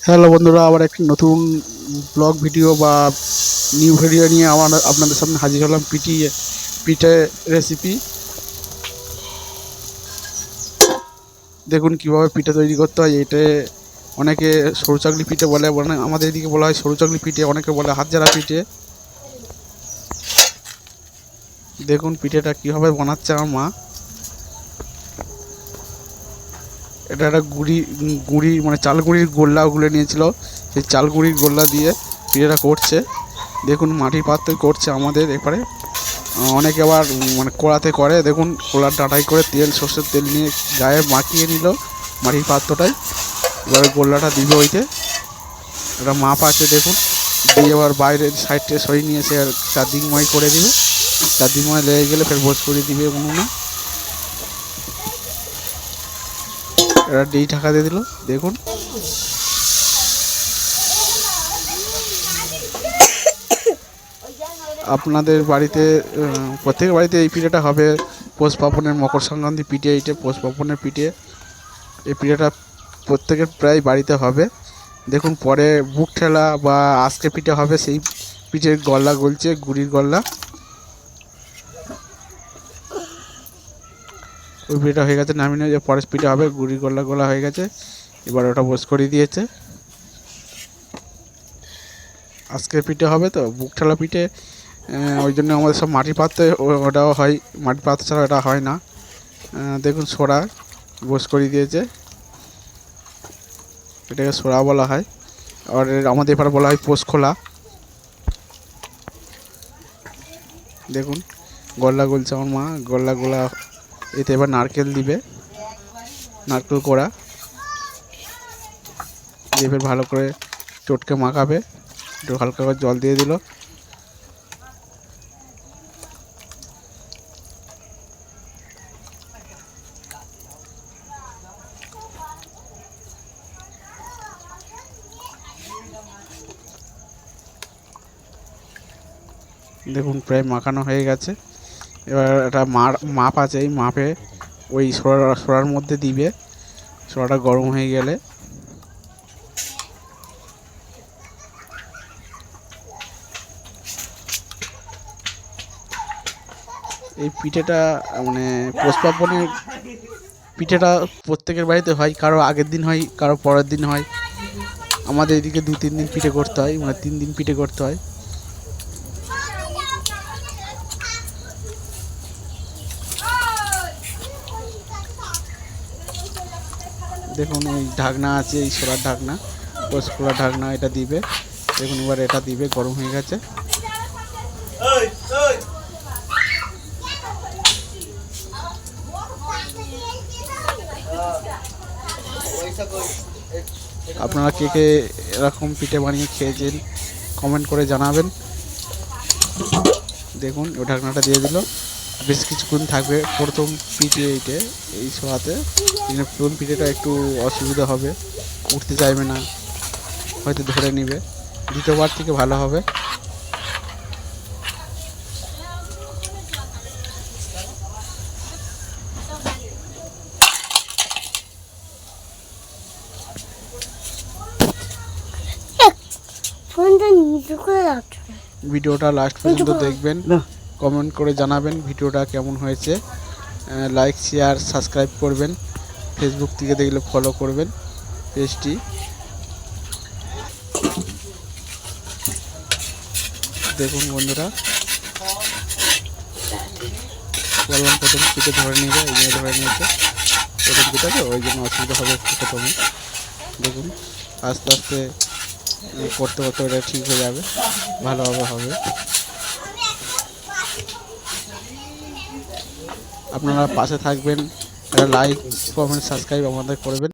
Hello বন্ধুরা, আবার একটি নতুন ব্লগ ভিডিও বা নিউ ভিডিও নিয়ে আপনাদের সামনে হাজির হলাম। পিঠে রেসিপি দেখুন কিভাবে পিঠে তৈরি করতে হয়। এটা অনেকে সরু চাকলি পিঠে বলে, আমাদের এদিকে বলা হয় সরু চাকলি পিঠে, অনেকে বলে হাত ঝাড়া পিঠে। দেখুন পিঠেটা কীভাবে বানাচ্ছে আমার মা। এটা একটা গুঁড়ি মানে চাল গুঁড়ির গোল্লা গুলে নিয়েছিল, সেই চাল গুঁড়ির গোল্লা দিয়ে পিঠেটা করছে। দেখুন মাটির পাত্রে করছে আমাদের এপারে। অনেকে আবার মানে কড়াতে করে। দেখুন কড়ার ডাঁটাই করে সর্ষের তেল নিয়ে গায়ে মাখিয়ে নিল মাটির পাত্রটায়। এবার গোল্লাটা দিবে ওইতে, একটা মাপ আছে দেখুন, দিয়ে এবার বাইরের সাইডে সরিয়ে নিয়ে এসে চারদিকময় করে দিবে। চারদিকময় লেগে গেলে ফের ভোজ করে দিবে উনুনে। এরা ঢাকা দিয়ে দিল। দেখুন আপনাদের বাড়িতে প্রত্যেকের বাড়িতে এই পিঠেটা হবে। পৌষ পার্বণের মকর সংক্রান্তি পিঠে, এইটা পৌষ পার্বণের পিঠে। এই পিঠেটা প্রত্যেকের প্রায় বাড়িতে হবে। দেখুন পরে বুক ঠেলা বা আজকে পিঠে হবে, সেই পিঠের গল্লা গলছে, গুড়ির গল্লা। ওই পিঠেটা হয়ে গেছে, নামিয়ে যে পরের পিঠে হবে, গুড়ির গল্লা গলা হয়ে গেছে। এবার ওটা বোস করে দিয়েছে। আজকে পিঠে হবে তো বুক ঠেলা পিঠে, ওই জন্য আমাদের সব মাটির পাত্রে ওটাও হয়, মাটির পাত্র ছাড়া ওটা হয় না। দেখুন সোড়া বোস করে দিয়েছে, এটাকে সোড়া বলা হয়। আর আমাদের এবার বলা হয় পোষ খোলা। দেখুন গল্লা গলছে আমার মা, গল্লা গোলা। এতে এবার নারকেল দিবে, নারকেল কোড়া দিয়ে ফের ভালো করে চটকে মাখাবে। একটু হালকা করে জল দিয়ে দিল। দেখুন প্রায় মাখানো হয়ে গেছে। এবার একটা মাপ আছে, এই মাপে ওই সোড়ার মধ্যে দিবে। সোড়াটা গরম হয়ে গেলে এই পিঠেটা মানে পৌষ পার্বণের পিঠেটা প্রত্যেকের বাড়িতে হয়, কারো আগের দিন হয়, কারো পরের দিন হয়। আমাদের এদিকে 2-3 দিন পিঠে করতে হয়, মানে 3 দিন পিঠে করতে হয়। দেখুন এই ঢাকনা আছে, এই সোলার ঢাকনা, পোষ খোলার ঢাকনা, এটা দিবে। দেখুন এবার এটা দিবে, গরম হয়ে গেছে। আপনারা কে কে এরকম পিঠে বানিয়ে খেয়েছেন কমেন্ট করে জানাবেন। দেখুন ওই ঢাকনাটা দিয়ে দিল, বেশ কিছুক্ষণ থাকবে। প্রথম পিঠে এইটে এই সোয়াতে, প্রথম পিঠেটা একটু অসুবিধা হবে, উঠতে চাইবে না, হয়তো ধরে নেবে। দ্বিতীয়বার থেকে ভালো হবে। ভিডিওটা লাস্ট পর্যন্ত দেখবেন, কমেন্ট করে জানাবেন ভিডিওটা কেমন হয়েছে। লাইক শেয়ার সাবস্ক্রাইব করবেন, ফেসবুক থেকে দেখলে ফলো করবেন পেজটি। দেখুন বন্ধুরা, বললাম প্রথম পিঠে ধরে নেবে, এই জন্য ধরে নিয়েছে। প্রথম পিঠে তো ওই জন্য অসুবিধা হবে একটু প্রথমে। দেখুন আস্তে আস্তে করতে করতে ওটা ঠিক হয়ে যাবে, ভালোভাবে হবে। আপনারা পাশে থাকবেন, লাইক কমেন্ট সাবস্ক্রাইব আমাদের করবেন।